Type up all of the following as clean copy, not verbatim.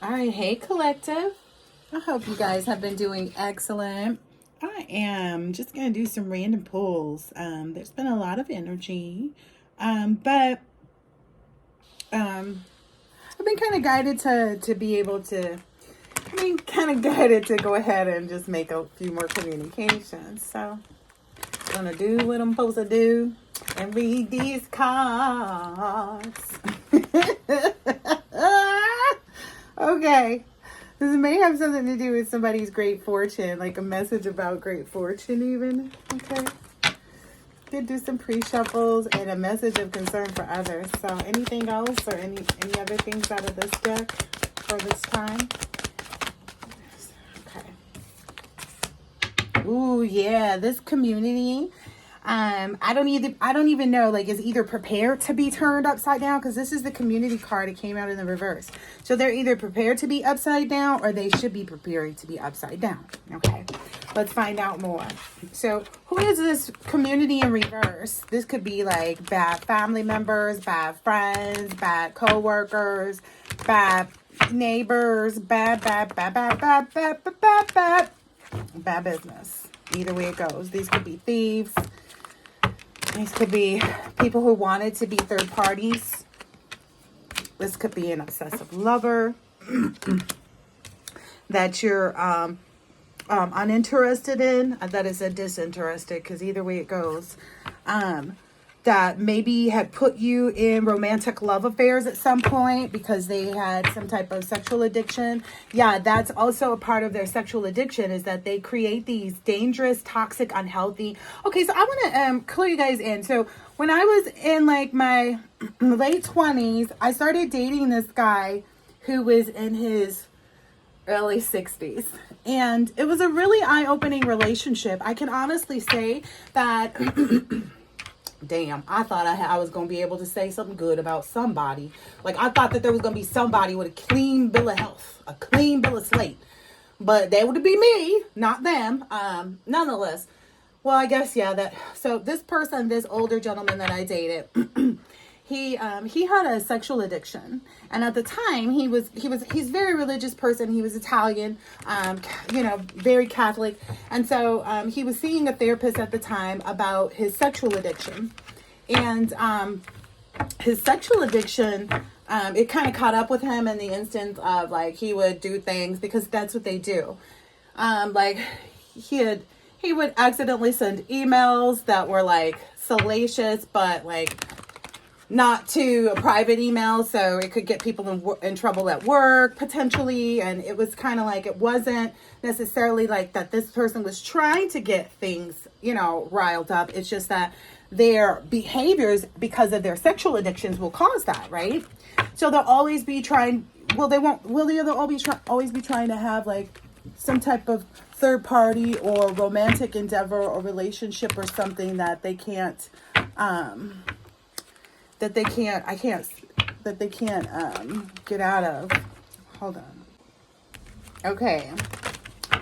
All right, hey collective. I hope you guys have been doing excellent. I am just gonna do some random pulls. There's been a lot of energy, but I've been kind of guided to be able to. Kind of guided to go ahead and just make a few more communications. So, I'm gonna do what I'm supposed to do and read these cards. Okay. This may have something to do with somebody's great fortune, like a message about great fortune even. Okay. Could do some pre-shuffles and a message of concern for others. So anything else or any other things out of this deck for this time? Okay. Ooh, yeah, this community. I don't even know, like, is either prepared to be turned upside down, because this is the community card. It came out in the reverse. So they're either prepared to be upside down or they should be preparing to be upside down. Okay, let's find out more. So who is this community in reverse? This could be like bad family members, bad friends, bad co-workers, bad neighbors, bad business. Either way it goes. These could be thieves. These could be people who wanted to be third parties. This could be an obsessive lover that you're uninterested in. That is a disinterested, because either way it goes. That maybe had put you in romantic love affairs at some point because they had some type of sexual addiction. Yeah, that's also a part of their sexual addiction, is that they create these dangerous, toxic, unhealthy. Okay, so I want to clue you guys in. So when I was in like my late 20s, I started dating this guy who was in his early 60s. And it was a really eye-opening relationship. I can honestly say that... Damn, I thought I was going to be able to say something good about somebody. Like, I thought that there was going to be somebody with a clean bill of health, a clean bill of slate. But that would be me, not them. Nonetheless, well, I guess, yeah, so this person, this older gentleman that I dated, he had a sexual addiction. And at the time, he's a very religious person. He was Italian, very Catholic. And so he was seeing a therapist at the time about his sexual addiction. And his sexual addiction, it kind of caught up with him in the instance of, like, he would do things because that's what they do. Like, he would accidentally send emails that were, like, salacious, but, like, not to a private email, so it could get people in trouble at work potentially. And it was kind of like, it wasn't necessarily like that this person was trying to get things, riled up. It's just that their behaviors because of their sexual addictions will cause that, right? So they'll always be trying, they'll always be trying to have like some type of third party or romantic endeavor or relationship or something that they can't get out of. Hold on. Okay.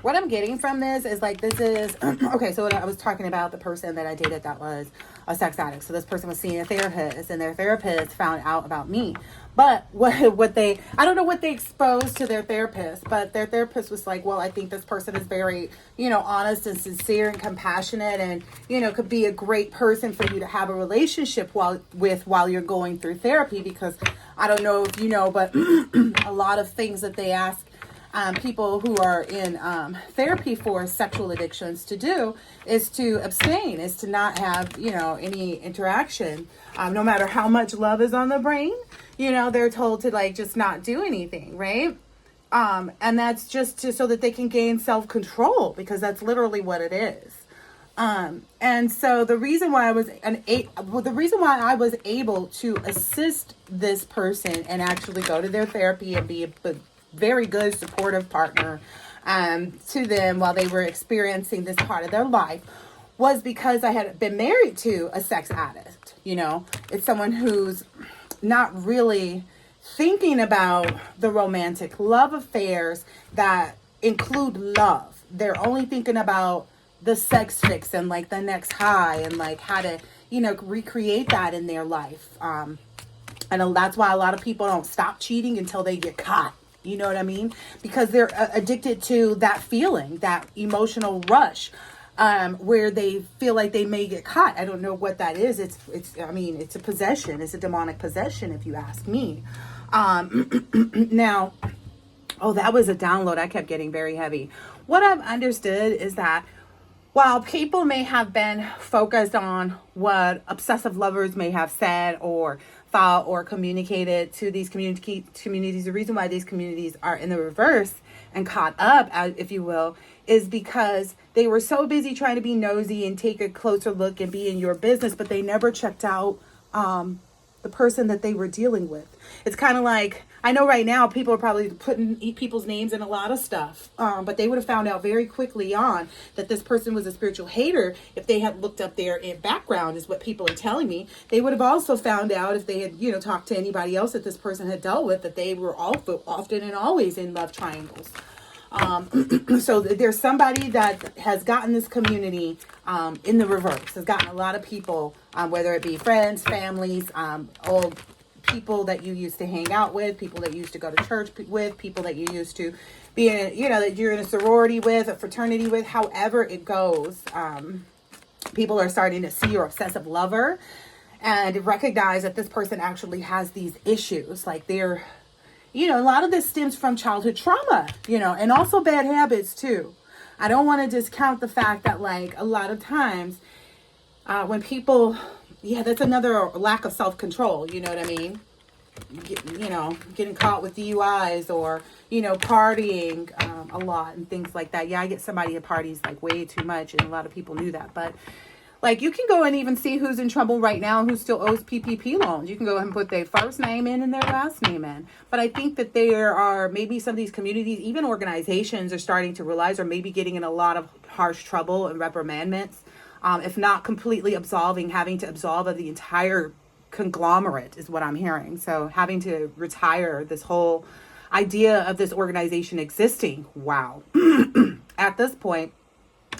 What I'm getting from this is like, this is, okay, so I was talking about the person that I dated that was a sex addict. So this person was seeing a therapist, and their therapist found out about me. But I don't know what they exposed to their therapist, but their therapist was like, well, I think this person is very, honest and sincere and compassionate, and, could be a great person for you to have a relationship while you're going through therapy, because I don't know if you know, but a lot of things that they ask people who are in therapy for sexual addictions to do is to abstain, is to not have, any interaction. No matter how much love is on the brain, they're told to like just not do anything, right? And that's just so that they can gain self-control, because that's literally what it is. And so the reason why I was able to assist this person and actually go to their therapy and be a very good supportive partner to them while they were experiencing this part of their life was because I had been married to a sex addict. It's someone who's not really thinking about the romantic love affairs that include love. They're only thinking about the sex fix and like the next high and like how to, recreate that in their life. And that's why a lot of people don't stop cheating until they get caught. You know what I mean? Because they're addicted to that feeling, that emotional rush, where they feel like they may get caught. I don't know what that is. I mean, it's a possession. It's a demonic possession, if you ask me. Now, oh, that was a download. I kept getting very heavy. What I've understood is that while people may have been focused on what obsessive lovers may have said or thought or communicated to these communities, the reason why these communities are in the reverse and caught up, if you will, is because they were so busy trying to be nosy and take a closer look and be in your business, but they never checked out the person that they were dealing with. It's kind of like, I know right now people are probably putting people's names in a lot of stuff, but they would have found out very quickly on that this person was a spiritual hater if they had looked up their background, is what people are telling me. They would have also found out if they had, talked to anybody else that this person had dealt with, that they were also often and always in love triangles. So there's somebody that has gotten this community in the reverse, has gotten a lot of people, whether it be friends, families, old people that you used to hang out with, people that you used to go to church with, people that you used to be in, that you're in a sorority with, a fraternity with, however it goes. People are starting to see your obsessive lover and recognize that this person actually has these issues. Like they're, a lot of this stems from childhood trauma, and also bad habits too. I don't want to discount the fact that like a lot of times when people, that's another lack of self-control. You know what I mean? Getting caught with DUIs or, partying a lot and things like that. Yeah, I get somebody at parties like way too much, and a lot of people knew that. But like you can go and even see who's in trouble right now and who still owes PPP loans. You can go ahead and put their first name in and their last name in. But I think that there are maybe some of these communities, even organizations, are starting to realize, or maybe getting in a lot of harsh trouble and reprimandments. If not completely having to absolve of the entire conglomerate is what I'm hearing. So having to retire this whole idea of this organization existing. Wow. At this point,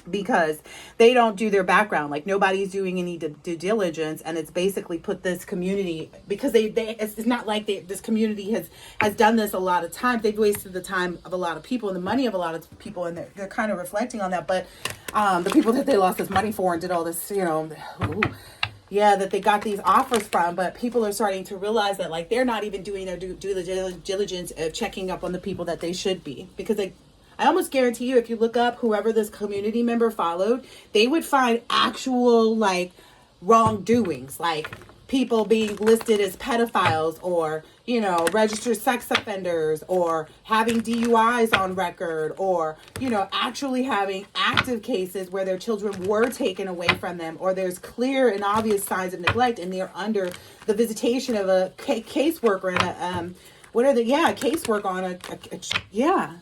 because they don't do their background, like nobody's doing any due diligence, and it's basically put this community, because it's not like this community has done this a lot of times. They've wasted the time of a lot of people and the money of a lot of people, and they're kind of reflecting on that. But the people that they lost this money for and did all this, that they got these offers from, but people are starting to realize that like they're not even doing their due diligence of checking up on the people that they should be, because I almost guarantee you, if you look up whoever this community member followed, they would find actual like wrongdoings, like people being listed as pedophiles or, registered sex offenders, or having DUIs on record, or, actually having active cases where their children were taken away from them, or there's clear and obvious signs of neglect and they're under the visitation of a caseworker and casework on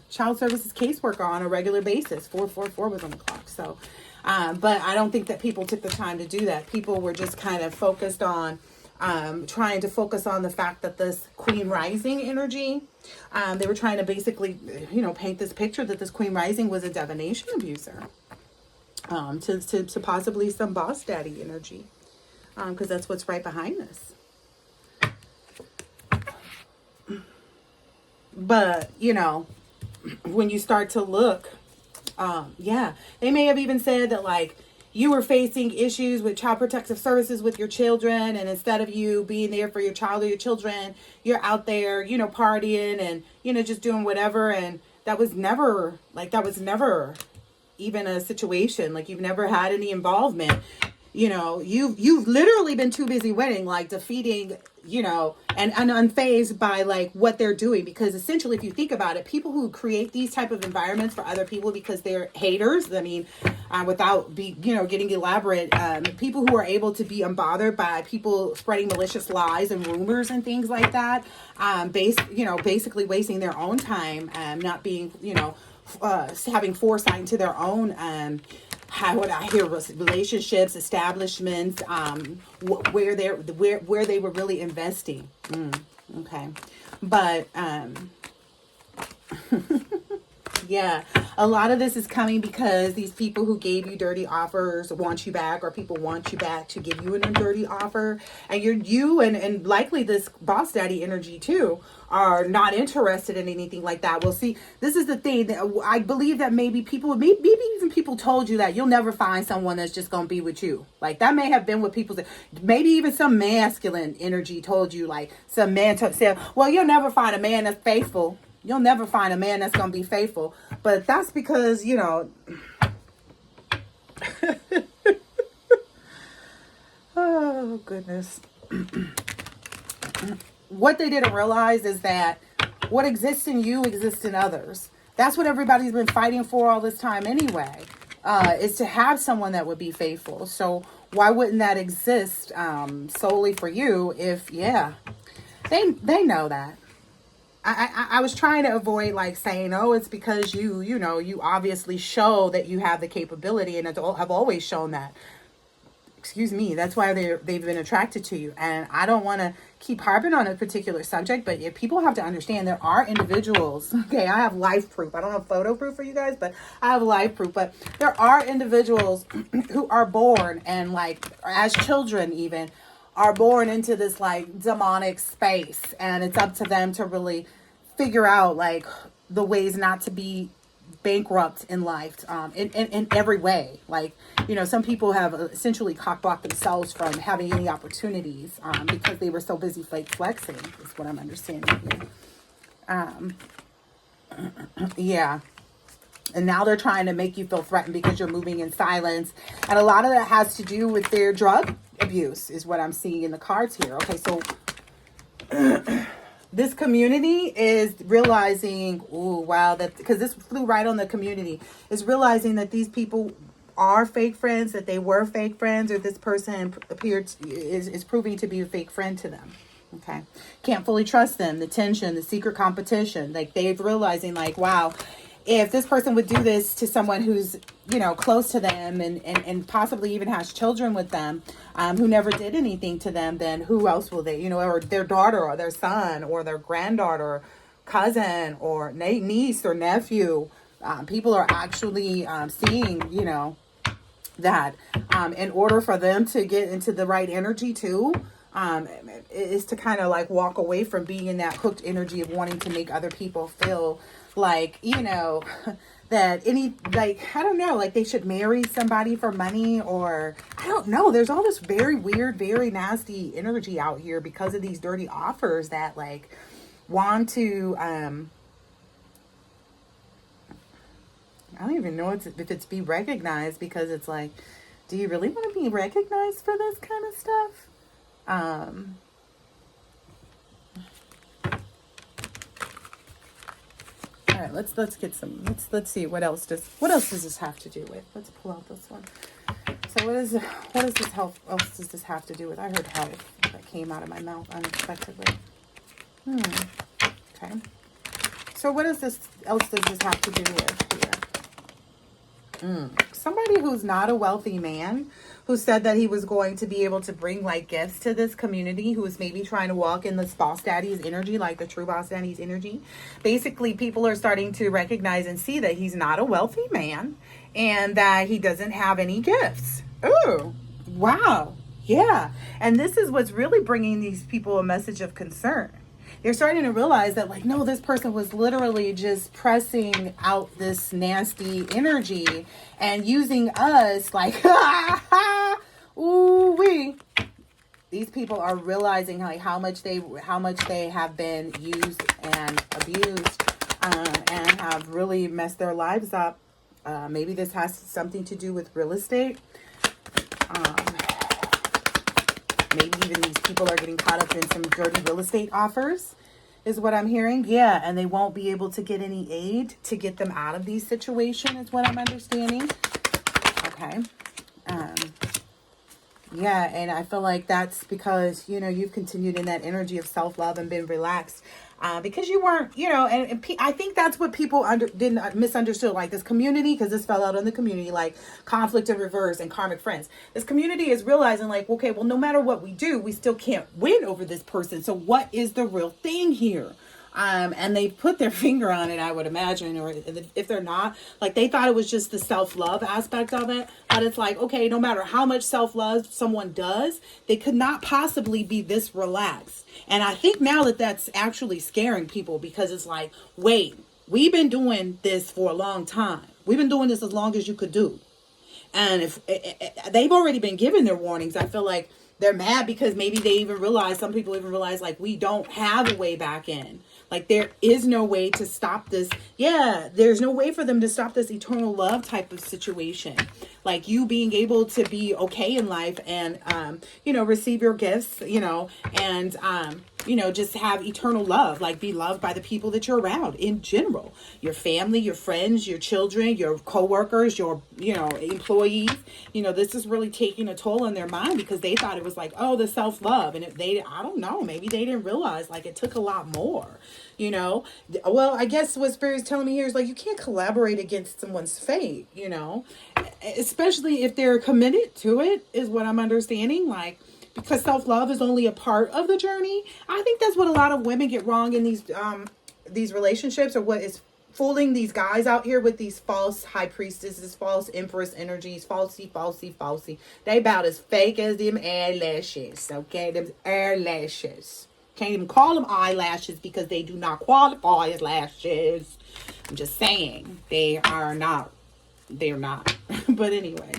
child services caseworker on a regular basis. 444 was on the clock. So, but I don't think that people took the time to do that. People were just kind of focused on trying to focus on the fact that this Queen Rising energy, they were trying to basically, paint this picture that this Queen Rising was a divination abuser, to possibly some boss daddy energy, because that's what's right behind this. But, when you start to look, they may have even said that like you were facing issues with child protective services with your children, and instead of you being there for your child or your children, you're out there, partying and, just doing whatever. And that was never even a situation. Like you've never had any involvement. You've literally been too busy winning, like defeating, and unfazed by like what they're doing. Because essentially, if you think about it, people who create these type of environments for other people because they're haters, I mean, without getting elaborate, people who are able to be unbothered by people spreading malicious lies and rumors and things like that, basically wasting their own time, not being, having foresight into their own, what I hear, relationships, establishments, where they were really investing. Okay, but Yeah, a lot of this is coming because these people who gave you dirty offers want you back, or people want you back to give you a dirty offer, and and likely this boss daddy energy too are not interested in anything like that. Well, see, this is the thing that I believe that maybe even people told you that you'll never find someone that's just gonna be with you. Like that may have been what people said. Maybe even some masculine energy told you, like some man said, "Well, you'll never find a man that's faithful." You'll never find a man that's going to be faithful. But that's because, oh, goodness. What they didn't realize is that what exists in you exists in others. That's what everybody's been fighting for all this time anyway, is to have someone that would be faithful. So why wouldn't that exist solely for you if, they know that. I was trying to avoid like saying, oh, it's because you obviously show that you have the capability, and have always shown that. Excuse me. That's why they've been attracted to you. And I don't want to keep harping on a particular subject, but if people have to understand there are individuals. Okay, I have life proof. I don't have photo proof for you guys, but I have life proof. But there are individuals who are born and like as children even are born into this like demonic space, and it's up to them to really figure out like the ways not to be bankrupt in life, in every way. Like, some people have essentially cock-blocked themselves from having any opportunities, because they were so busy flexing, is what I'm understanding here. Yeah. And now they're trying to make you feel threatened because you're moving in silence. And a lot of that has to do with their drug abuse is what I'm seeing in the cards here. Okay, so this community is realizing, oh, wow, that because this flew right on the community, is realizing that these people are fake friends, that they were fake friends, or this person is proving to be a fake friend to them. Okay. Can't fully trust them. The tension, the secret competition, like they're realizing like, wow, if this person would do this to someone who's, close to them and possibly even has children with them, who never did anything to them, then who else will they, or their daughter or their son or their granddaughter, cousin or niece or nephew. People are actually seeing, that in order for them to get into the right energy too, is to kind of like walk away from being in that hooked energy of wanting to make other people feel like, that I don't know, like they should marry somebody for money, or I don't know. There's all this very weird, very nasty energy out here because of these dirty offers that like want to, I don't even know if it's be recognized, because it's like, do you really want to be recognized for this kind of stuff? All right, let's get some. Let's see what else does this have to do with? Let's pull out this one. So what is this health? Else does this have to do with? I heard health that came out of my mouth unexpectedly. Okay. So what else does this have to do with here? Somebody who's not a wealthy man, who said that he was going to be able to bring like gifts to this community, who is maybe trying to walk in this boss daddy's energy, like the true boss daddy's energy. Basically, people are starting to recognize and see that he's not a wealthy man and that he doesn't have any gifts. Oh, wow. Yeah. And this is what's really bringing these people a message of concern. They're starting to realize that, like, no, this person was literally just pressing out this nasty energy and using us like, ooh wee. These people are realizing like how much they have been used and abused, and have really messed their lives up. Maybe this has something to do with real estate. Maybe even these people are getting caught up in some dirty real estate offers, is what I'm hearing. Yeah, and they won't be able to get any aid to get them out of these situations, is what I'm understanding. Okay. Yeah, and I feel like that's because, you've continued in that energy of self-love and been relaxed. Because you weren't, and I think that's what people didn't misunderstood, like this community, because this fell out on the community, like conflict in reverse and karmic friends. This community is realizing like, okay, well, no matter what we do, we still can't win over this person. So what is the real thing here? And they put their finger on it, I would imagine, or if they're not, like they thought it was just the self-love aspect of it. But it's like, okay, no matter how much self-love someone does, they could not possibly be this relaxed. And I think now that that's actually scaring people, because it's like, wait, we've been doing this for a long time. We've been doing this as long as you could do. And if they've already been given their warnings, I feel like they're mad because maybe they even realize, some people even realize, like, we don't have a way back in. Like, there is no way to stop this. Yeah, there's no way for them to stop this eternal love type of situation. Like, you being able to be okay in life and, receive your gifts, and, just have eternal love, like be loved by the people that you're around in general, your family, your friends, your children, your coworkers, your, employees. This is really taking a toll on their mind because they thought it was like, oh, the self-love. And I don't know, maybe they didn't realize like it took a lot more, Well, I guess what Spirit's telling me here is like, you can't collaborate against someone's fate, especially if they're committed to it, is what I'm understanding. Like, because self-love is only a part of the journey. I think that's what a lot of women get wrong in these relationships, or what is fooling these guys out here with these false high priestesses, false empress energies, falsy. They about as fake as them eyelashes, okay? Them eyelashes. Can't even call them eyelashes because they do not qualify as lashes. I'm just saying, they are not. They're not. But anyway,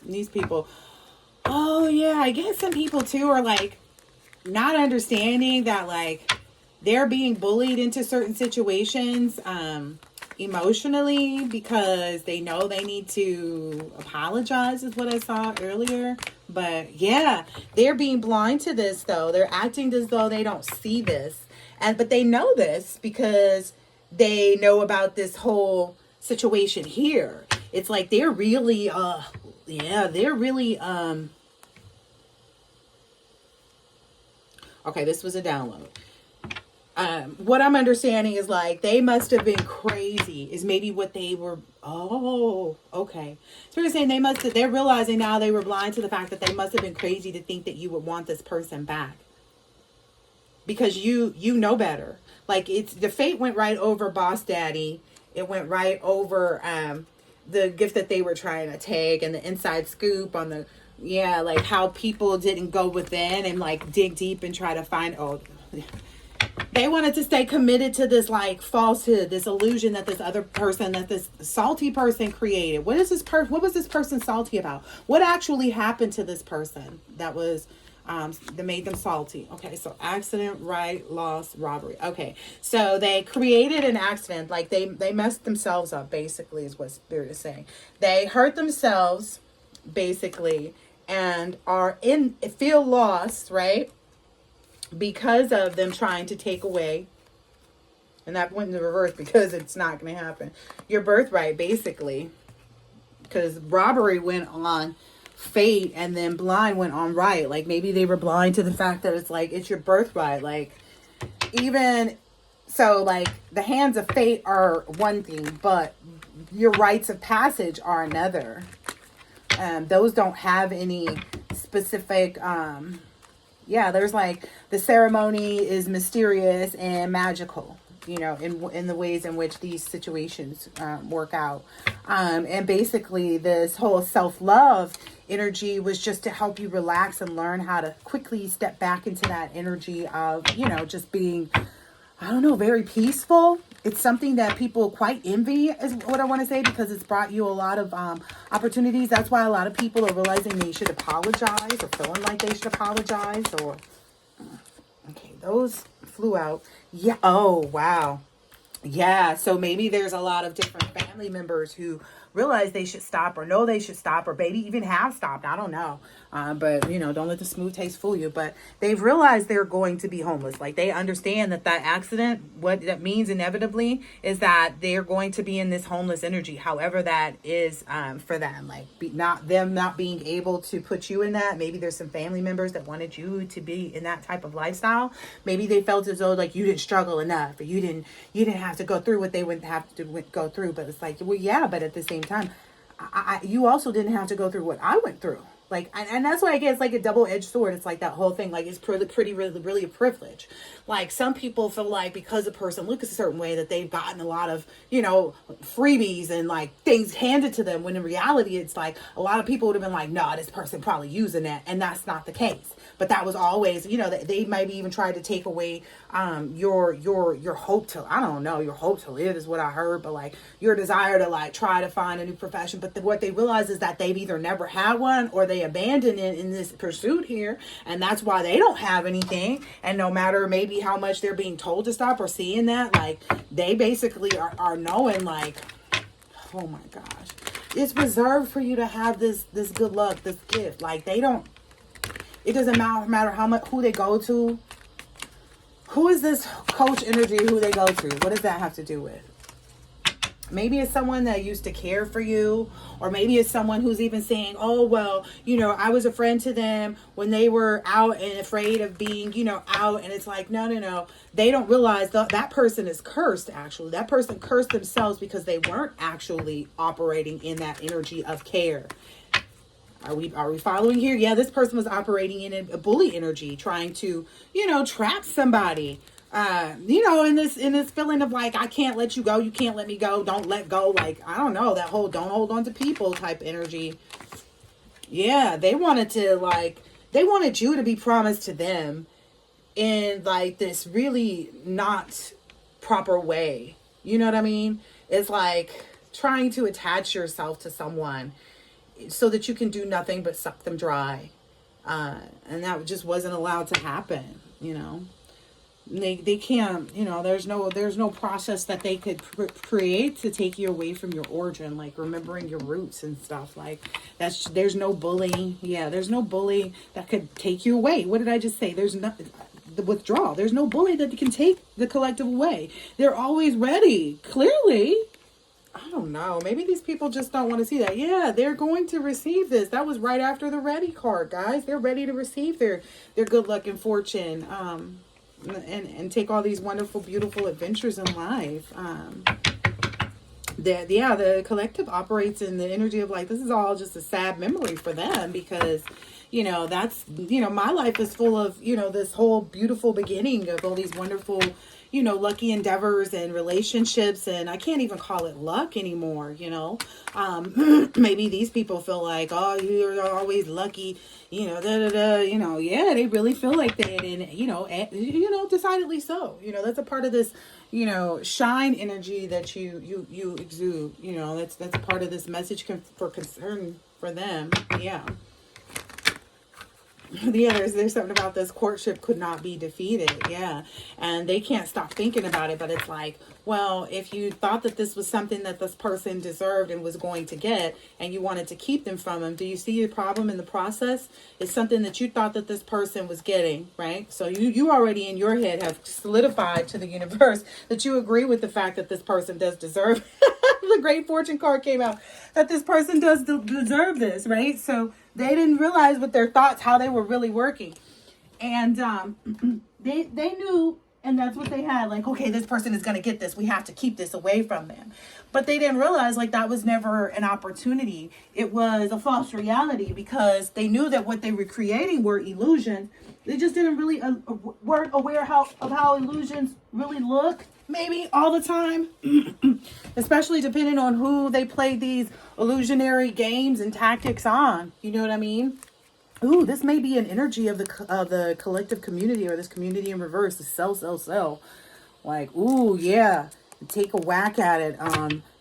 these people... Oh, yeah, I guess some people, too, are, like, not understanding that, like, they're being bullied into certain situations emotionally because they know they need to apologize, is what I saw earlier. But, yeah, they're being blind to this, though. They're acting as though they don't see this. But they know this because they know about this whole situation here. It's like they're really... they're really, okay, this was a download. What I'm understanding is like, they must have been crazy, is maybe what they were. Oh, okay. So we're saying they're realizing now they were blind to the fact that they must have been crazy to think that you would want this person back. Because you know better. Like, the fate went right over Boss Daddy. It went right over, the gift that they were trying to take, and the inside scoop on the, like how people didn't go within and like dig deep and try to find, they wanted to stay committed to this like falsehood, this illusion that this other person, that this salty person created. What was this person salty about? What actually happened to this person that was that made them salty? Okay, so accident, right, loss, robbery. Okay, so they created an accident, like they messed themselves up, basically, is what Spirit is saying. They hurt themselves, basically, and feel lost, right, because of them trying to take away, and that went in the reverse because it's not going to happen, your birthright, basically, because robbery went on fate, and then blind went on right. Like, maybe they were blind to the fact that it's like, it's your birthright. Like, even so, like, the hands of fate are one thing, but your rites of passage are another. Those don't have any specific, there's like, the ceremony is mysterious and magical, in the ways in which these situations work out. And basically this whole self-love energy was just to help you relax and learn how to quickly step back into that energy of, just being, I don't know, very peaceful. It's something that people quite envy, is what I want to say, because it's brought you a lot of opportunities. That's why a lot of people are realizing they should apologize, or feeling like they should apologize, or... Okay, those flew out. Yeah. Oh, wow. Yeah. So maybe there's a lot of different family members who realize they should stop, or know they should stop, or maybe even have stopped. I don't know. But, don't let the smooth taste fool you. But they've realized they're going to be homeless. Like, they understand that accident, what that means inevitably is that they're going to be in this homeless energy, however that is for them. Like, not being able to put you in that. Maybe there's some family members that wanted you to be in that type of lifestyle. Maybe they felt as though, like, you didn't struggle enough, or you didn't have to go through what they would have to go through. But it's like, well, yeah, but at the same time, you also didn't have to go through what I went through. Like, and that's why I guess like a double-edged sword. It's like that whole thing, like it's really a privilege. Like some people feel like because a person looks a certain way that they've gotten a lot of, freebies and like things handed to them, when in reality it's like a lot of people would have been like, no, this person probably using that, and that's not the case. But that was always, they maybe even tried to take away your hope to, I don't know, your hope to live is what I heard, but like your desire to like try to find a new profession. But what they realize is that they've either never had one or they abandoned it in this pursuit here, and that's why they don't have anything. And no matter maybe how much they're being told to stop or seeing that, like they basically are knowing like, oh my gosh, it's reserved for you to have this good luck, this gift. Like they don't, it doesn't matter how much, who they go to. Who is this coach energy who they go to? What does that have to do with? Maybe it's someone that used to care for you, or maybe it's someone who's even saying, oh, well, I was a friend to them when they were out and afraid of being, out. And it's like, no. They don't realize that person is cursed, actually. That person cursed themselves because they weren't actually operating in that energy of care. Are we following here? Yeah, this person was operating in a bully energy, trying to, trap somebody. In this feeling of like, I can't let you go, you can't let me go, don't let go. Like, I don't know, that whole don't hold on to people type energy. Yeah, they wanted you to be promised to them in like this really not proper way. You know what I mean? It's like trying to attach yourself to someone so that you can do nothing but suck them dry. And that just wasn't allowed to happen, They can't, there's no process that they could create to take you away from your origin, like remembering your roots and stuff. Like there's no bully. Yeah, there's no bully that could take you away. What did I just say? There's no the withdrawal. There's no bully that can take the collective away. They're always ready. Clearly. I don't know. Maybe these people just don't want to see that. Yeah, they're going to receive this. That was right after the ready card, guys. They're ready to receive their good luck and fortune. And take all these wonderful, beautiful adventures in life. The collective operates in the energy of like, this is all just a sad memory for them because, that's, my life is full of, this whole beautiful beginning of all these wonderful, lucky endeavors and relationships. And I can't even call it luck anymore, maybe these people feel like, oh, you're always lucky, yeah, they really feel like that. And, decidedly so, that's a part of this, shine energy that you exude, that's part of this message for concern for them. Yeah. Yeah, there's something about this courtship could not be defeated. Yeah. And they can't stop thinking about it. But it's like, well, if you thought that this was something that this person deserved and was going to get, and you wanted to keep them from him, do you see the problem in the process? It's something that you thought that this person was getting, right? So you already in your head have solidified to the universe that you agree with the fact that this person does deserve. The Great Fortune card came out, that this person does deserve this, right? So they didn't realize with their thoughts how they were really working. And they knew, and that's what they had. Like, okay, this person is going to get this. We have to keep this away from them. But they didn't realize like that was never an opportunity. It was a false reality because they knew that what they were creating were illusions. They just didn't really weren't aware of how illusions really look. Maybe all the time, especially depending on who they play these illusionary games and tactics on. You know what I mean? Ooh, this may be an energy of the collective community, or this community in reverse, the sell. Like, ooh, yeah, take a whack at it.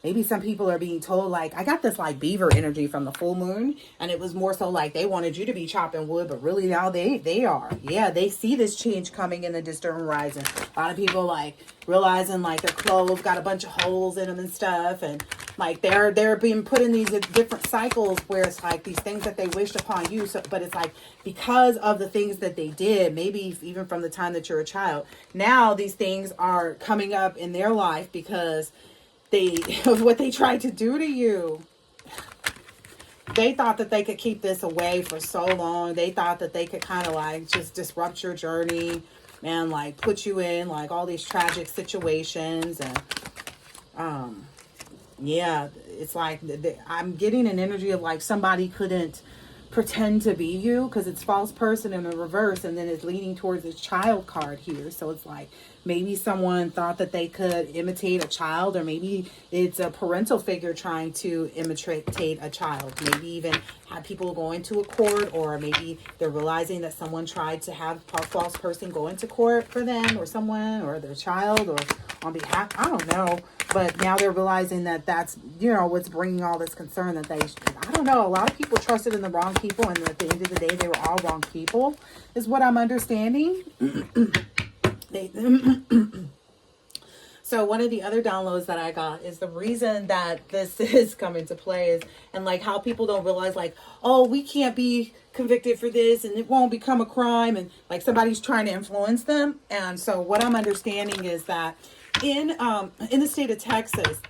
Maybe some people are being told, like, I got this like beaver energy from the full moon, and it was more so like they wanted you to be chopping wood, but really now they are. Yeah, they see this change coming in the distant horizon. A lot of people like realizing like their clothes got a bunch of holes in them and stuff, and like they're being put in these different cycles where it's like these things that they wished upon you. So, but it's like because of the things that they did, maybe even from the time that you're a child, now these things are coming up in their life because of what they tried to do to you. They thought that they could keep this away for so long. They thought that they could kind of like just disrupt your journey and like put you in like all these tragic situations. And yeah, it's like I'm getting an energy of like somebody couldn't pretend to be you, because it's false person in the reverse, and then it's leaning towards this child card here. So it's like maybe someone thought that they could imitate a child, or maybe it's a parental figure trying to imitate a child. Maybe even have people go into a court, or maybe they're realizing that someone tried to have a false person go into court for them, or someone, or their child, or on behalf, I don't know. But now they're realizing that that's, you know, what's bringing all this concern, that they, I don't know, a lot of people trusted in the wrong people, and at the end of the day, they were all wrong people, is what I'm understanding. So one of the other downloads that I got is the reason that this is coming to play is, and like how people don't realize, like, oh, we can't be convicted for this and it won't become a crime, and like somebody's trying to influence them. And so what I'm understanding is that in the state of Texas,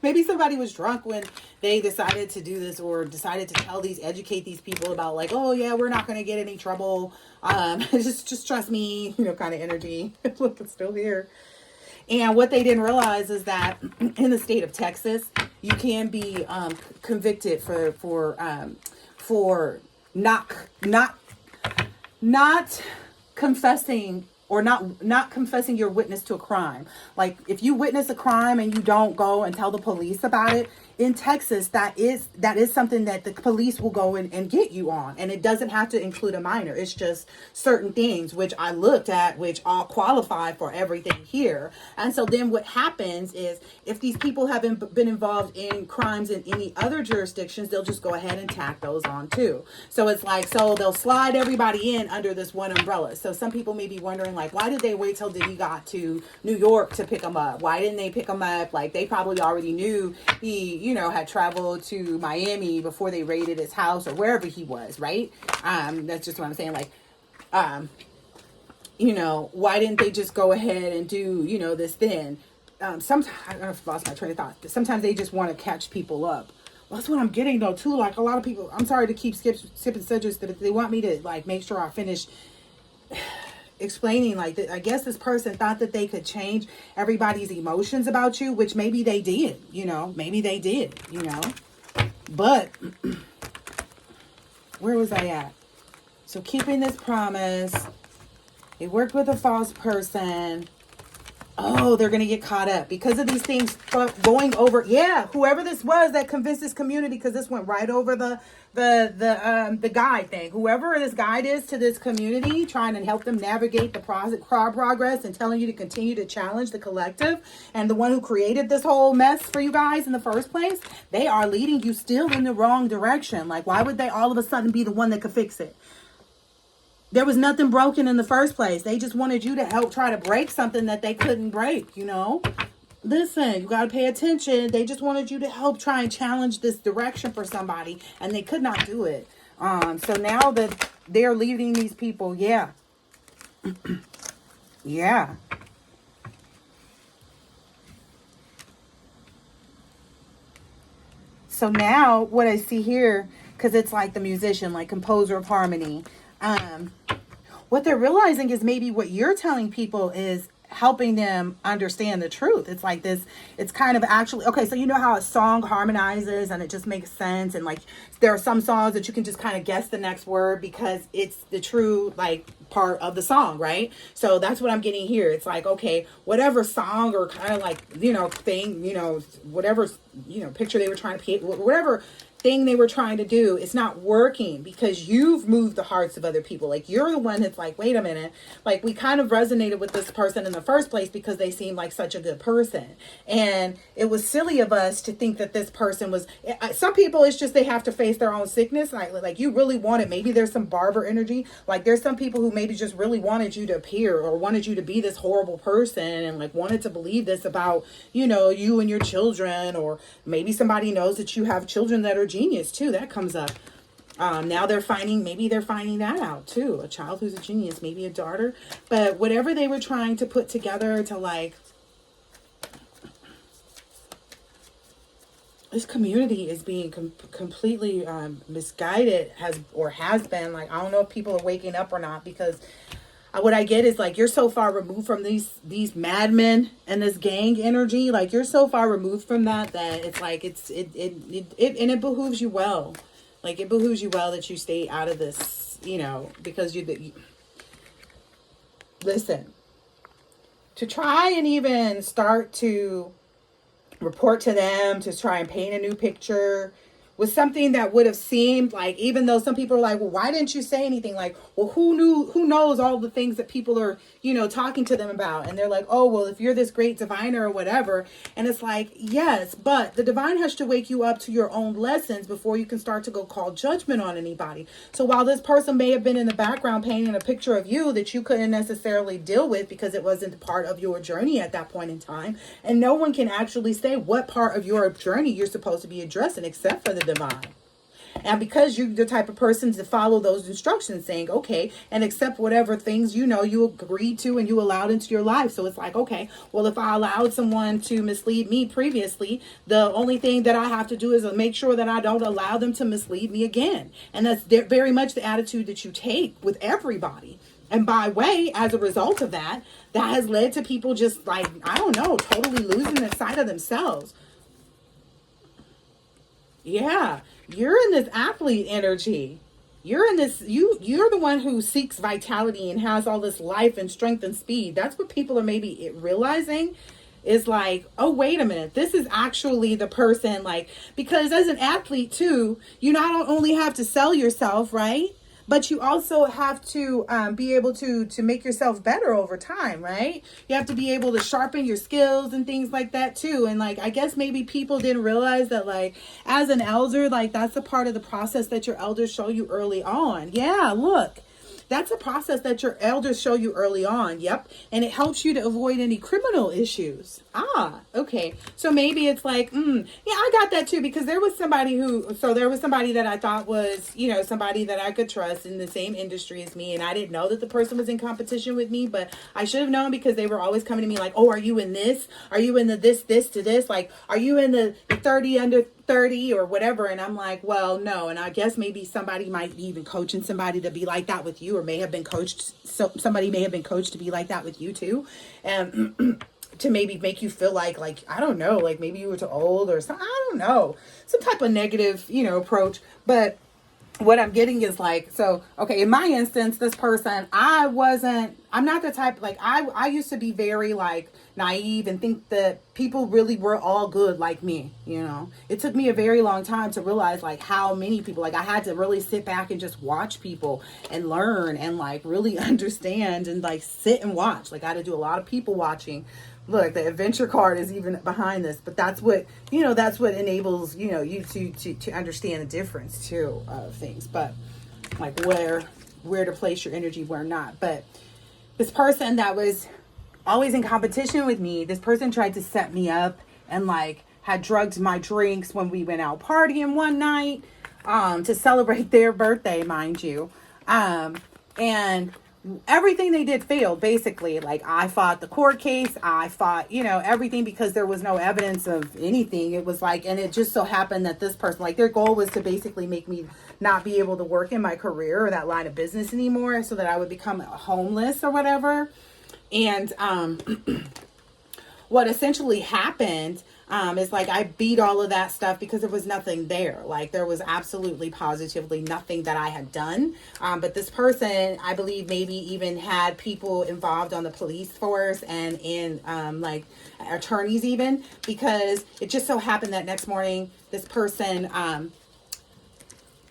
maybe somebody was drunk when they decided to do this, or decided to educate these people about, like, oh yeah, we're not going to get any trouble. Just trust me, you know, kind of energy. Look, it's still here. And what they didn't realize is that in the state of Texas, you can be convicted for not confessing, or not confessing your witness to a crime. Like if you witness a crime and you don't go and tell the police about it, in Texas, that is something that the police will go and get you on. And it doesn't have to include a minor. It's just certain things, which I looked at, which all qualify for everything here. And so then what happens is, if these people haven't been involved in crimes in any other jurisdictions, they'll just go ahead and tack those on too. So it's like, so they'll slide everybody in under this one umbrella. So some people may be wondering, like, why did they wait till Diddy got to New York to pick him up? Why didn't they pick him up? Like, they probably already knew he, you know, had traveled to Miami before they raided his house, or wherever he was, right? That's just what I'm saying. Like, you know, why didn't they just go ahead and do, you know, this then? Sometimes, I've lost my train of thought. Sometimes they just want to catch people up. Well, that's what I'm getting though too. Like, a lot of people, I'm sorry to keep skipping subjects, but they want me to like make sure I finish explaining, like, I guess this person thought that they could change everybody's emotions about you, which maybe they did, you know, but where was I at? So keeping this promise, they worked with a false person. Oh, they're going to get caught up because of these things going over. Yeah, whoever this was that convinced this community, because this went right over the guide thing. Whoever this guide is to this community, trying to help them navigate the progress and telling you to continue to challenge the collective, and the one who created this whole mess for you guys in the first place, they are leading you still in the wrong direction. Like, why would they all of a sudden be the one that could fix it? There was nothing broken in the first place. They just wanted you to help try to break something that they couldn't break, you know? Listen, you got to pay attention. They just wanted you to help try and challenge this direction for somebody, and they could not do it. So now that they're leading these people, yeah. Yeah. So now what I see here, because it's like the musician, like composer of harmony, what they're realizing is maybe what you're telling people is helping them understand the truth. It's like this, it's kind of actually, okay, so you know how a song harmonizes and it just makes sense, and like there are some songs that you can just kind of guess the next word because it's the true like part of the song, right? So that's what I'm getting here. It's like, okay, whatever song or kind of like, you know, thing, you know, whatever, you know, picture they were trying to paint, whatever thing they were trying to do, it's not working because you've moved the hearts of other people. Like, you're the one that's like, wait a minute, like, we kind of resonated with this person in the first place because they seemed like such a good person, and it was silly of us to think that this person was, some people, it's just they have to face their own sickness. Like you really wanted, maybe there's some barber energy, like there's some people who maybe just really wanted you to appear or wanted you to be this horrible person, and like wanted to believe this about, you know, you and your children, or maybe somebody knows that you have children that are genius too. That comes up. Now maybe they're finding that out too. A child who's a genius, maybe a daughter. But whatever they were trying to put together to like, this community is being completely misguided, has been. Like, I don't know if people are waking up or not, because what I get is like, you're so far removed from these madmen and this gang energy. Like, you're so far removed from that it's like, it behooves you well Like, it behooves you well that you stay out of this, because listen, to try and even start to report to them, to try and paint a new picture, was something that would have seemed like, even though some people are like, well, why didn't you say anything? Like, well, who knows all the things that people are, talking to them about? And they're like, oh, well, if you're this great diviner or whatever. And it's like, yes, but the divine has to wake you up to your own lessons before you can start to go call judgment on anybody. So while this person may have been in the background painting a picture of you that you couldn't necessarily deal with because it wasn't part of your journey at that point in time, and no one can actually say what part of your journey you're supposed to be addressing except for the divine. And because you're the type of person to follow those instructions, saying, okay, and accept whatever things you agreed to and you allowed into your life. So it's like, okay, well, if I allowed someone to mislead me previously, the only thing that I have to do is make sure that I don't allow them to mislead me again. And that's very much the attitude that you take with everybody. And by way, as a result of that, that has led to people just like, I don't know, totally losing the sight of themselves. Yeah, you're in this athlete energy. You're in this, you're the one who seeks vitality and has all this life and strength and speed. That's what people are maybe realizing, is like, oh, wait a minute. This is actually the person, like, because as an athlete too, you not only have to sell yourself, right? But you also have to be able to make yourself better over time, right? You have to be able to sharpen your skills and things like that too. And like, I guess maybe people didn't realize that, like, as an elder, like, that's a part of the process that your elders show you early on. Yeah, look. That's a process that your elders show you early on. Yep. And it helps you to avoid any criminal issues. Ah, okay. So maybe it's like, yeah, I got that too, because there was somebody that I thought was, somebody that I could trust in the same industry as me. And I didn't know that the person was in competition with me, but I should have known, because they were always coming to me like, oh, are you in this? Are you in the this to this? Like, are you in the 30 under 30 or whatever? And I'm like, well, no. And I guess maybe somebody might be even coaching somebody to be like that with you, or may have been coached. So somebody may have been coached to be like that with you too. And to maybe make you feel like, I don't know, like maybe you were too old or something. I don't know, some type of negative, approach. But what I'm getting is like, so, okay, in my instance, this person, I'm not the type, like, I used to be very like naive and think that people really were all good like me. It took me a very long time to realize like how many people, like, I had to really sit back and just watch people and learn and like really understand and like sit and watch. Like, I had to do a lot of people watching. Look, the adventure card is even behind this, but that's what enables, you to understand the difference too of things, but like where to place your energy, where not. But this person that was always in competition with me, this person tried to set me up and like had drugged my drinks when we went out partying one night, to celebrate their birthday, mind you. And everything they did failed, basically. Like, I fought the court case, I fought, everything, because there was no evidence of anything. It was like, and it just so happened that this person, like, their goal was to basically make me not be able to work in my career or that line of business anymore, so that I would become homeless or whatever. And what essentially happened is like, I beat all of that stuff because there was nothing there. Like, there was absolutely positively nothing that I had done. But this person, I believe, maybe even had people involved on the police force and in like attorneys even, because it just so happened that next morning this person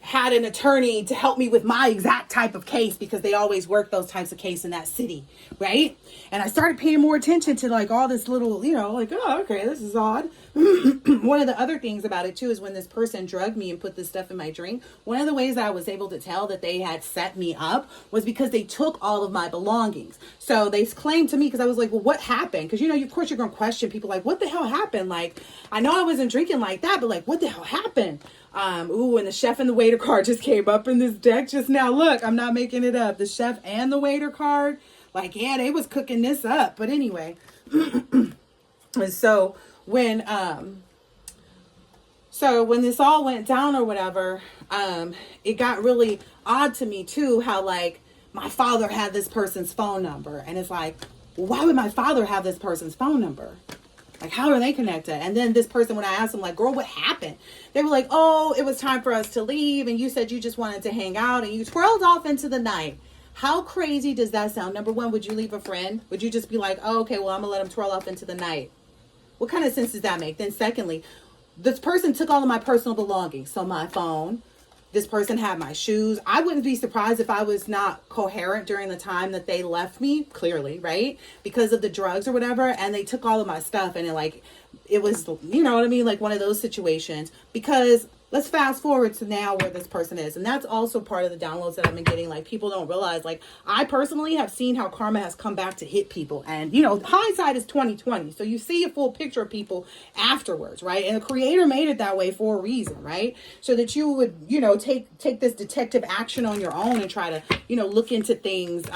had an attorney to help me with my exact type of case, because they always work those types of cases in that city, right? And I started paying more attention to like all this little, like, oh, okay, this is odd. One of the other things about it too is when this person drugged me and put this stuff in my drink, one of the ways I was able to tell that they had set me up was because they took all of my belongings. So they claimed to me, because I was like, well, what happened? Because, of course you're going to question people like, what the hell happened? Like, I know I wasn't drinking like that, but like, what the hell happened? And the chef and the waiter card just came up in this deck just now. Look, I'm not making it up. The chef and the waiter card, like, yeah, they was cooking this up. But anyway, and so when this all went down or whatever, it got really odd to me too, how like my father had this person's phone number, and it's like, well, why would my father have this person's phone number? Like, how are they connected? And then this person, when I asked them, like, girl, what happened? They were like, oh, it was time for us to leave. And you said you just wanted to hang out and you twirled off into the night. How crazy does that sound? Number one, would you leave a friend? Would you just be like, oh, okay, well, I'm going to let him twirl off into the night? What kind of sense does that make? Then secondly, this person took all of my personal belongings. So my phone, this person had my shoes. I wouldn't be surprised if I was not coherent during the time that they left me, clearly, right? Because of the drugs or whatever. And they took all of my stuff and it was, you know what I mean? Like one of those situations. Because let's fast forward to now where this person is. And that's also part of the downloads that I've been getting. Like people don't realize, like I personally have seen how karma has come back to hit people. And, you know, hindsight is 20/20. So you see a full picture of people afterwards, right? And the creator made it that way for a reason, right? So that you would, you know, take this detective action on your own and try to, you know, look into things,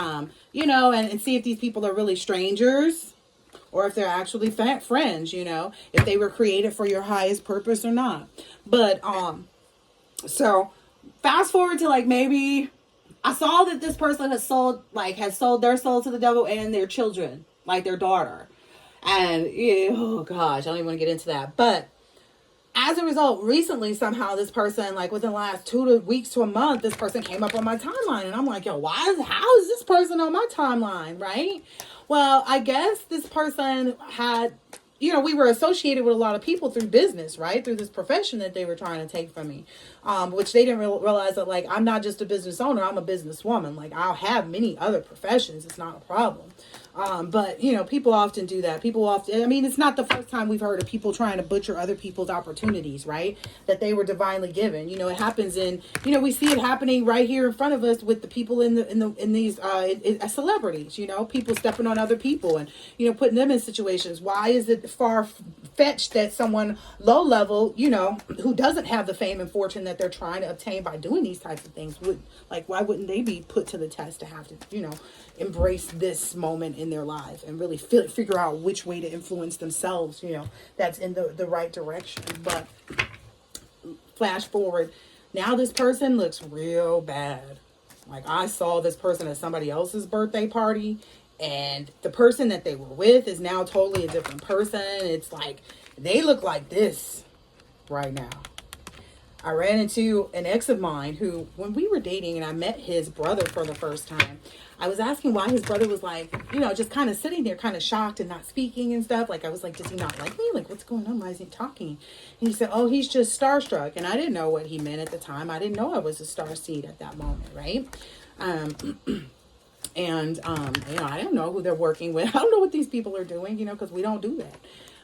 you know, and see if these people are really strangers or if they're actually friends, you know, if they were created for your highest purpose or not. But, so fast forward to like, maybe I saw that this person has sold their soul to the devil and their children, like their daughter. And, oh gosh, I don't even want to get into that. But as a result, recently, somehow this person, like within the last 2 weeks to a month, this person came up on my timeline. And I'm like, yo, how is this person on my timeline, right? Well, I guess this person had, you know, we were associated with a lot of people through business, right? Through this profession that they were trying to take from me, which they didn't realize that, like, I'm not just a business owner, I'm a businesswoman. Like, I'll have many other professions. It's not a problem. But, you know, people often do that. I mean, it's not the first time we've heard of people trying to butcher other people's opportunities, right? That they were divinely given. You know, it happens you know, we see it happening right here in front of us with the people in these celebrities, you know, people stepping on other people and, you know, putting them in situations. Why is it far-fetched that someone low level, you know, who doesn't have the fame and fortune that they're trying to obtain by doing these types of things why wouldn't they be put to the test to have to, you know, embrace this moment in their life and really figure out which way to influence themselves, you know, that's in the right direction. But flash forward, now this person looks real bad. Like I saw this person at somebody else's birthday party and the person that they were with is now totally a different person. It's like they look like this right now. I ran into an ex of mine who, when we were dating and I met his brother for the first time, I was asking why his brother was like, you know, just kind of sitting there kind of shocked and not speaking and stuff. Like I was like, does he not like me? Like, what's going on? Why isn't he talking? And he said, oh, he's just starstruck. And I didn't know what he meant at the time. I didn't know I was a star seed at that moment, right? You know, I don't know who they're working with. I don't know what these people are doing, you know, because we don't do that.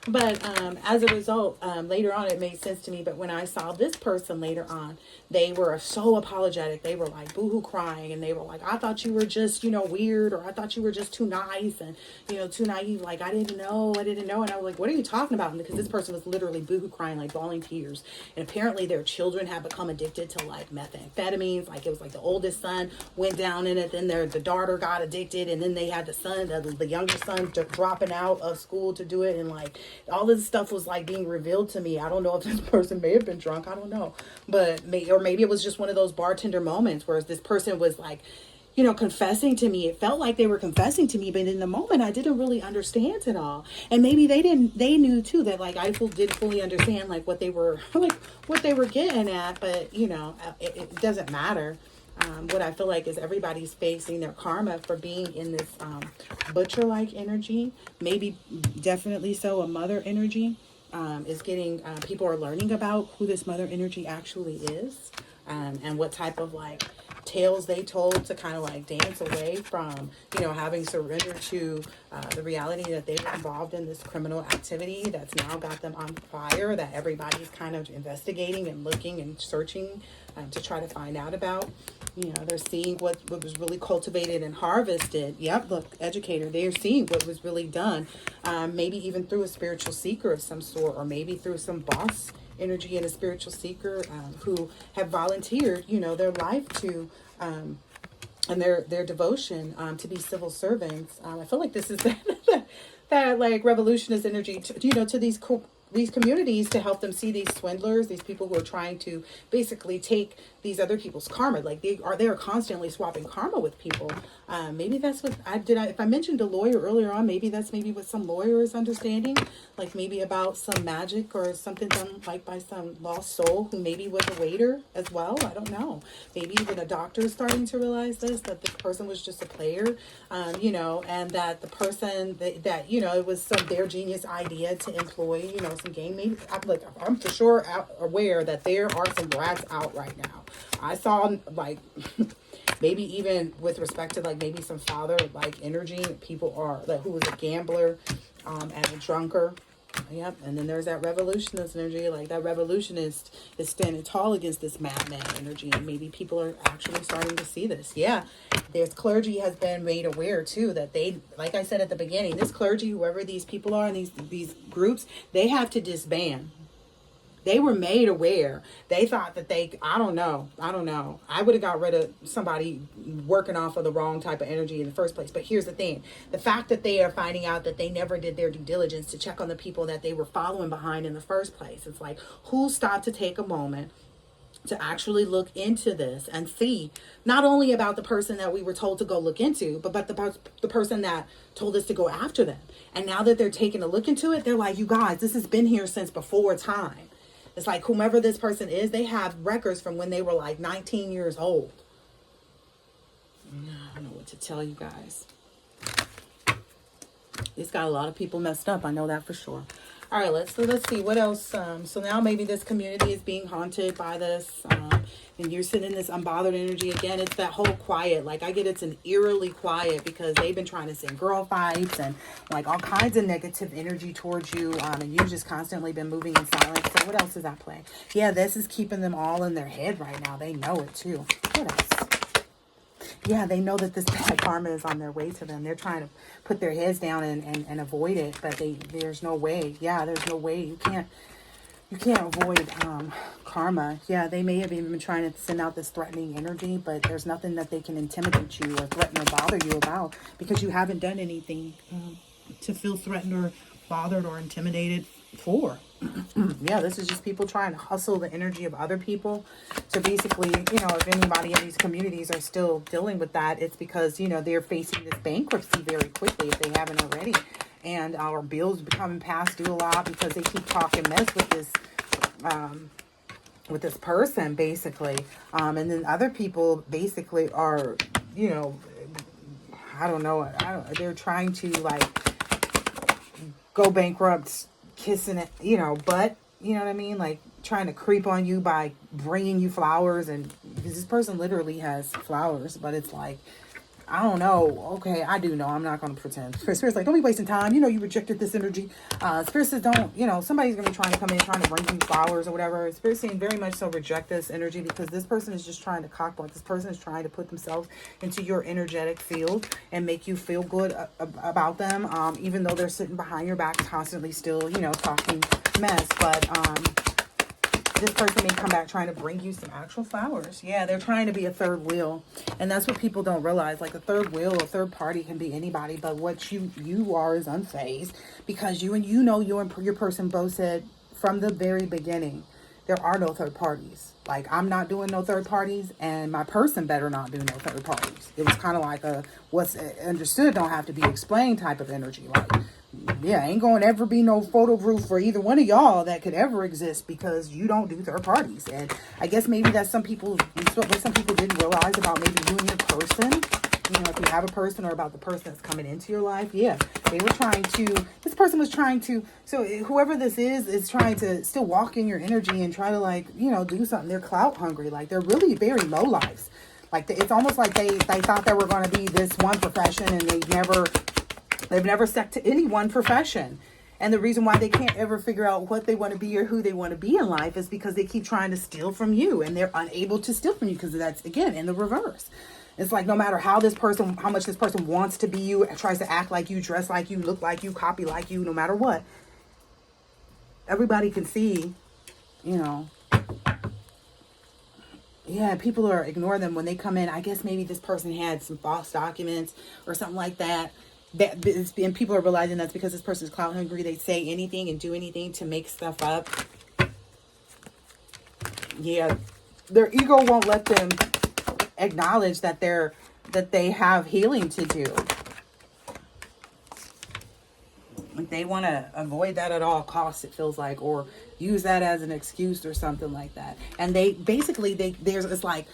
But as a result, later on, it made sense to me. But when I saw this person later on, they were so apologetic. They were like boohoo crying. And they were like, I thought you were just, you know, weird. Or I thought you were just too nice and, you know, too naive. Like, I didn't know. And I was like, what are you talking about? And because this person was literally boohoo crying, like bawling tears. And apparently their children had become addicted to like methamphetamines. Like it was like the oldest son went down in it. Then the daughter got addicted. And then they had the son, the younger son dropping out of school to do it. And like, all this stuff was like being revealed to me. I don't know if this person may have been drunk. I don't know. But maybe it was just one of those bartender moments where this person was like, you know, confessing to me. It felt like they were confessing to me, but in the moment I didn't really understand it all. And maybe they knew too that like I didn't fully understand like what they were getting at, but you know, it doesn't matter. What I feel like is everybody's facing their karma for being in this butcher-like energy. Maybe definitely so a mother energy is getting, people are learning about who this mother energy actually is and what type of like tales they told to kind of like dance away from, you know, having surrendered to the reality that they were involved in this criminal activity that's now got them on fire, that everybody's kind of investigating and looking and searching to try to find out about. You know, they're seeing what was really cultivated and harvested. Yep, look, educator, they're seeing what was really done. Maybe even through a spiritual seeker of some sort, or maybe through some boss energy and a spiritual seeker who have volunteered, you know, their life to and their devotion to be civil servants. I feel like this is that like revolutionist energy, to, you know, to these these communities to help them see these swindlers, these people who are trying to basically take these other people's karma. Like they are constantly swapping karma with people. Maybe that's what if I mentioned a lawyer earlier on, maybe that's maybe what some lawyer is understanding, like maybe about some magic or something done like by some lost soul who maybe was a waiter as well. I don't know. Maybe even a doctor is starting to realize this, that this person was just a player, and that the person that it was their genius idea to employ, some game. Maybe I'm for sure aware that there are some rats out right now. I saw like maybe even with respect to like maybe some father like energy, people are like who was a gambler and a drunker. Yep, and then there's that revolutionist energy. Like that revolutionist is standing tall against this madman energy, and maybe people are actually starting to see this. Yeah, there's clergy has been made aware too that they, like I said at the beginning, this clergy, whoever these people are in these groups, they have to disband. They were made aware. They thought that I don't know. I would have got rid of somebody working off of the wrong type of energy in the first place. But here's the thing. The fact that they are finding out that they never did their due diligence to check on the people that they were following behind in the first place. It's like, who stopped to take a moment to actually look into this and see not only about the person that we were told to go look into, but the person that told us to go after them. And now that they're taking a look into it, they're like, you guys, this has been here since before time. It's like whomever this person is, they have records from when they were like 19 years old. I don't know what to tell you guys. It's got a lot of people messed up. I know that for sure. All right, let's see what else. So now maybe this community is being haunted by this, and you're sitting in this unbothered energy again. It's that whole quiet. Like I get it's an eerily quiet because they've been trying to send girl fights and like all kinds of negative energy towards you, and you've just constantly been moving in silence. So what else is at play? Yeah, this is keeping them all in their head right now. They know it too. What else? Yeah, they know that this bad karma is on their way to them. They're trying to put their heads down and avoid it, but there's no way. Yeah, there's no way. You can't avoid karma. Yeah, they may have even been trying to send out this threatening energy, but there's nothing that they can intimidate you or threaten or bother you about because you haven't done anything to feel threatened or bothered or intimidated for. Yeah, this is just people trying to hustle the energy of other people. So basically, if anybody in these communities are still dealing with that, it's because, they're facing this bankruptcy very quickly if they haven't already. And our bills becoming past due a lot because they keep talking mess with this person, basically. And then other people basically are, I don't know. They're trying to like go bankrupt, kissing it, butt, you know what I mean? Like trying to creep on you by bringing you flowers, and this person literally has flowers, but it's like, I don't know. Okay, I do know. I'm not going to pretend. Spirit's like, don't be wasting time. You rejected this energy. Spirit says, don't, somebody's going to be trying to come in, trying to bring you flowers or whatever. Spirit's saying very much so reject this energy because this person is just trying to cockblock. This person is trying to put themselves into your energetic field and make you feel good about them, even though they're sitting behind your back constantly still, talking mess. But this person may come back trying to bring you some actual flowers. Yeah, they're trying to be a third wheel. And that's what people don't realize. Like a third wheel, a third party can be anybody. But what you are is unfazed. Because you and your person both said from the very beginning, there are no third parties. Like I'm not doing no third parties. And my person better not do no third parties. It was kind of like a what's understood don't have to be explained type of energy. Like, yeah, ain't going to ever be no photo proof for either one of y'all that could ever exist because you don't do third parties. And I guess maybe that's what some people didn't realize about maybe you and your person. If you have a person or about the person that's coming into your life. Yeah, this person was trying to, so whoever this is trying to still walk in your energy and try to do something. They're clout hungry. Like they're really very low lives. Like it's almost like they thought they were going to be this one profession and they've never stuck to any one profession. And the reason why they can't ever figure out what they want to be or who they want to be in life is because they keep trying to steal from you and they're unable to steal from you because that's, again, in the reverse. It's like no matter how much this person wants to be you, tries to act like you, dress like you, look like you, copy like you, no matter what, everybody can see, yeah, people are ignoring them when they come in. I guess maybe this person had some false documents or something like that. And people are realizing that's because this person's clout hungry. They say anything and do anything to make stuff up. Yeah, their ego won't let them acknowledge that they have healing to do. Like they want to avoid that at all costs, it feels like, or use that as an excuse or something like that. And they basically it's like,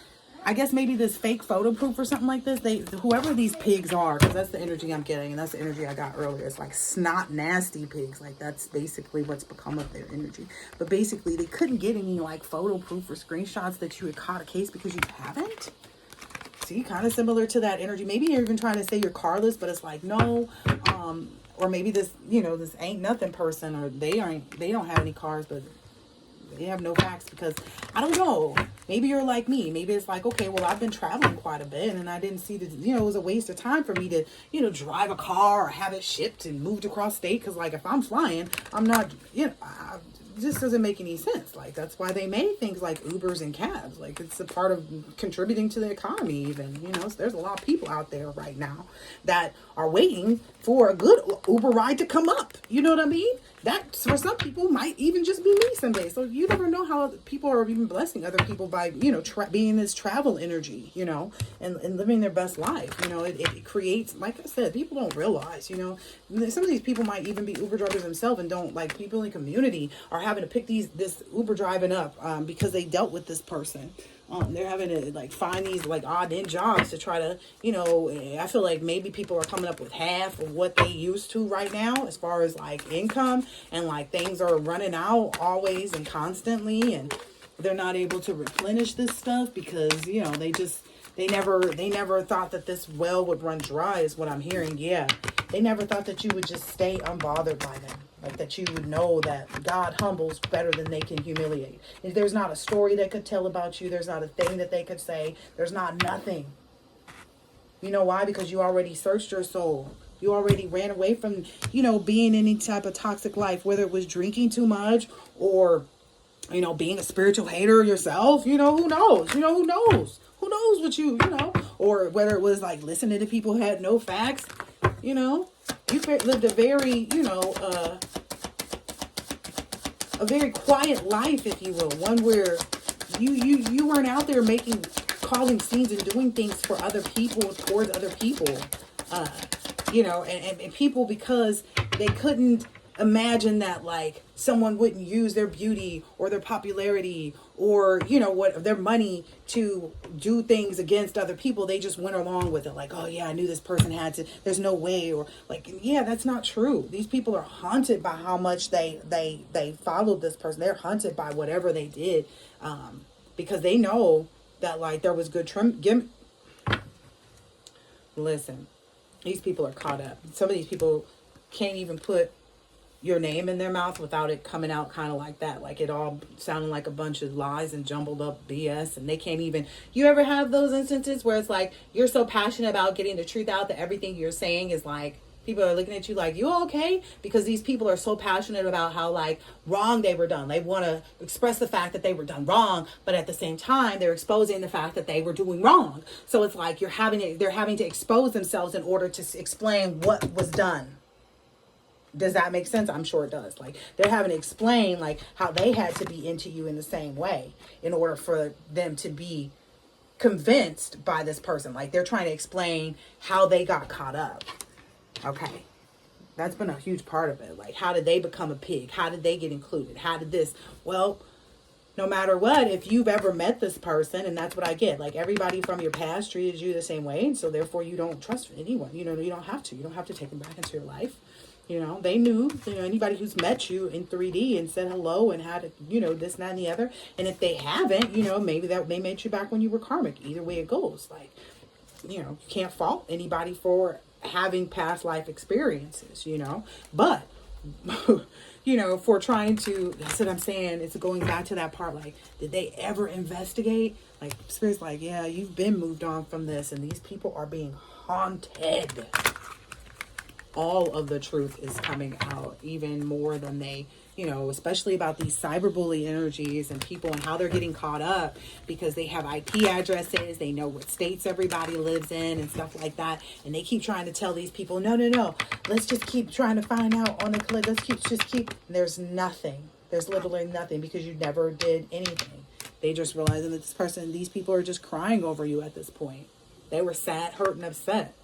I guess maybe this fake photo proof or something like this. Whoever these pigs are, because that's the energy I'm getting, and that's the energy I got earlier. It's like snot nasty pigs. Like that's basically what's become of their energy. But basically, they couldn't get any like photo proof or screenshots that you had caught a case because you haven't. See, kind of similar to that energy. Maybe you're even trying to say you're carless, but it's like no. Or maybe this, this ain't nothing person, or they don't have any cars, but they have no facts because I don't know. Maybe you're like me. Maybe it's like, okay, well, I've been traveling quite a bit and I didn't see that, it was a waste of time for me to, drive a car or have it shipped and moved across state. Cause like if I'm flying, I'm not, it just doesn't make any sense. Like that's why they made things like Ubers and cabs. Like it's a part of contributing to the economy even, so there's a lot of people out there right now that are waiting for a good Uber ride to come up. You know what I mean? That for some people might even just be me someday. So you never know how people are even blessing other people by, being this travel energy, and living their best life. It creates, like I said, people don't realize, some of these people might even be Uber drivers themselves and don't, like, people in the community are having to pick this Uber driving up because they dealt with this person. They're having to like find these like odd end jobs to try to, I feel like maybe people are coming up with half of what they used to right now as far as like income, and like things are running out always and constantly, and they're not able to replenish this stuff because, they never thought that this well would run dry is what I'm hearing. Yeah. They never thought that you would just stay unbothered by them. Like that you would know that God humbles better than they can humiliate. If there's not a story they could tell about you, there's not a thing that they could say, there's not nothing. You know why? Because you already searched your soul. You already ran away from, being any type of toxic life, whether it was drinking too much or, being a spiritual hater yourself. Who knows? Who knows? Who knows what or whether it was like listening to people who had no facts, you lived a very, a very quiet life, if you will, one where you weren't out there causing scenes and doing things for other people, towards other people, and people, because they couldn't imagine that like someone wouldn't use their beauty or their popularity or their money to do things against other people. They just went along with it, like, oh yeah, I knew this person had to, there's no way, or like, yeah, that's not true. These people are haunted by how much they followed this person. They're haunted by whatever they did, because they know that like there was good listen, these people are caught up. Some of these people can't even put your name in their mouth without it coming out kind of like that, like it all sounding like a bunch of lies and jumbled up BS, and they can't even, you ever have those instances where it's like you're so passionate about getting the truth out that everything you're saying is like people are looking at you like, you okay? Because these people are so passionate about how like wrong they were done. They want to express the fact that they were done wrong, but at the same time they're exposing the fact that they were doing wrong. So it's like they're having to expose themselves in order to explain what was done. Does that make sense? I'm sure it does. Like they're having to explain like how they had to be into you in the same way in order for them to be convinced by this person. Like they're trying to explain how they got caught up. Okay. That's been a huge part of it. Like how did they become a pig? How did they get included? How did this? Well, no matter what, if you've ever met this person, and that's what I get, like everybody from your past treated you the same way, and so therefore you don't trust anyone. You don't have to. You don't have to take them back into your life. They knew, anybody who's met you in 3D and said hello and had, this, that, and the other. And if they haven't, maybe they met you back when you were karmic. Either way it goes. Like, you can't fault anybody for having past life experiences, But, for trying to, that's what I'm saying. It's going back to that part. Like, did they ever investigate? Like, Spirit's like, yeah, you've been moved on from this. And these people are being haunted. all of the truth is coming out, even more than they, you know, especially about these cyberbully energies and people and how they're getting caught up because they have IP addresses, they know what states everybody lives in and stuff like that. And they keep trying to tell these people, no, let's just keep trying to find out on the, let's keep, there's nothing. There's literally nothing because you never did anything. They just realizing that these people are just crying over you at this point. They were sad, hurt, and upset.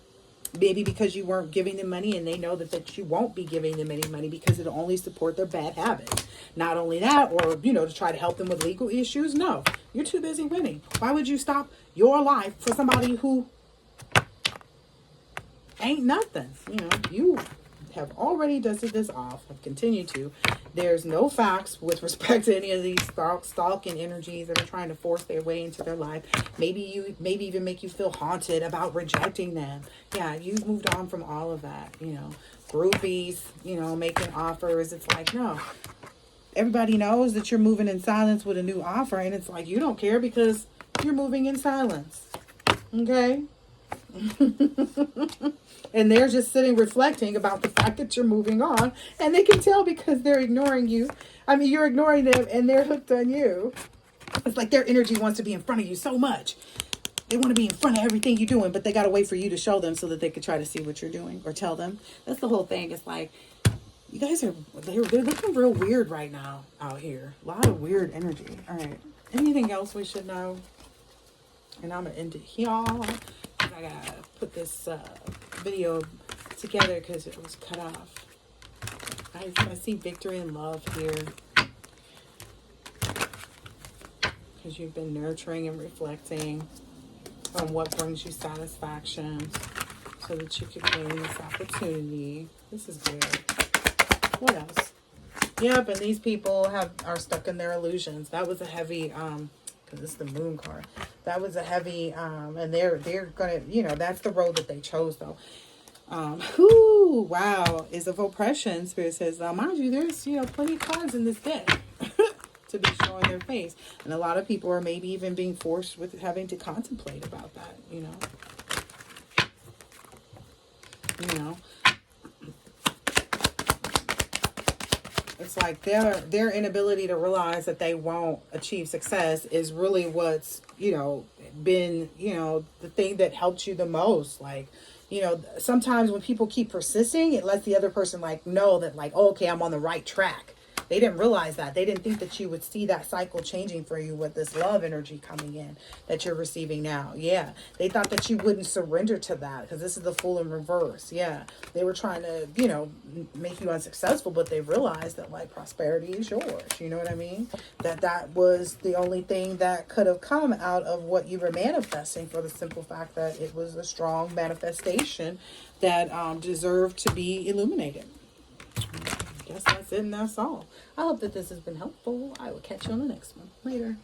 Maybe because you weren't giving them money and they know that you won't be giving them any money because it'll only support their bad habits. Not only that, or, you know, to try to help them with legal issues. No, you're too busy winning. Why would you stop your life for somebody who ain't nothing? You know, you have already dusted this off, have continued to. There's no facts with respect to any of these stalking energies that are trying to force their way into their life. Maybe even make you feel haunted about rejecting them. Yeah, you've moved on from all of that, you know. Groupies, you know, making offers. It's like, no. Everybody knows that you're moving in silence with a new offer, and it's like you don't care because you're moving in silence. Okay? And they're just sitting reflecting about the fact that you're moving on. And they can tell because they're ignoring you. I mean, you're ignoring them and they're hooked on you. It's like their energy wants to be in front of you so much. They want to be in front of everything you're doing, but they got to wait for you to show them so that they can try to see what you're doing or tell them. That's the whole thing. It's like, you guys they're looking real weird right now out here. A lot of weird energy. All right. Anything else we should know? And I'm going to end it here. I got to put this video together because it was cut off. I see victory and love here because you've been nurturing and reflecting on what brings you satisfaction so that you could gain this opportunity. This is good. What else? Yep, and these people are stuck in their illusions. That was a heavy because it's the moon card. That was a heavy and they're gonna, you know, that's the road that they chose though. Wow, is of oppression. Spirit says, mind you, there's, you know, plenty of cards in this deck to be showing their face. And a lot of people are maybe even being forced with having to contemplate about that, you know. You know. It's like their inability to realize that they won't achieve success is really what's, you know, been, you know, the thing that helped you the most. Like, you know, sometimes when people keep persisting, it lets the other person like know that like, oh, okay, I'm on the right track. They didn't realize that. They didn't think that you would see that cycle changing for you with this love energy coming in that you're receiving now. Yeah. They thought that you wouldn't surrender to that because this is the Fool in reverse. Yeah. They were trying to, you know, make you unsuccessful, but they realized that like prosperity is yours. You know what I mean? That was the only thing that could have come out of what you were manifesting, for the simple fact that it was a strong manifestation that deserved to be illuminated. I guess that's it and that's all. I hope that this has been helpful. I will catch you on the next one. Later.